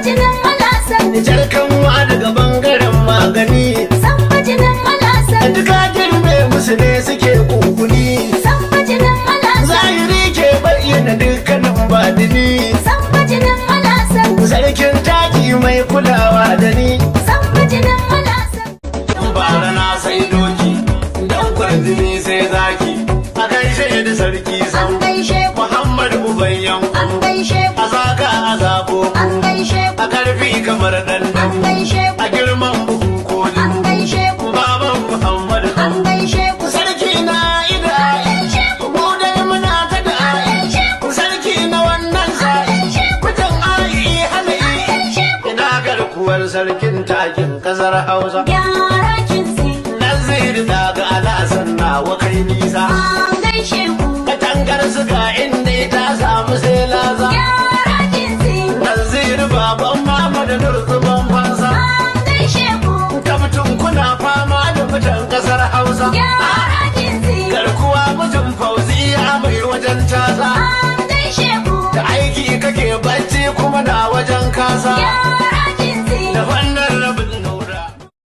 jinin Alasan. Jarkanwa daga bangaren magani. Samba jinin Alasan. Duka girme musu ne suke kunkuni. Samba jinin Alasan. Zahiri ke bayyana dukkanin badini. Samba jinin Alasan. Sarkin taki mai kulawa da ni. Samba jinin Alasan. Bara na sai doki, dan kwarjini sai zaki. A gaishe da sarki sam. An gaishe ku. Muhammad Ubayyan. An gaishe ku. A saka a zabo. An gaishe ku. A karfi kamar dandan. An gaishe ku. A girman buhun koli. An gaishe ku. Baban Muhammad. An gaishe ku. Sarki na ida. Mu dai muna ta da. Sarki na wannan sa'i. Kujan ayi halayi. Ina garkuwar sarkin takin kasar Hausa. Gyara kinsi. Nazir daga Alasan nawa kai nisa. An gaishe ku. Katangar suga inda ta samu sai laza. Gyara kinsi. Nazir baban mama da nurzuban fansa. An gaishe ku. Kamtun kuna fama da mutan kasar Hausa. Gyara kinsi. Garkuwa mutum fa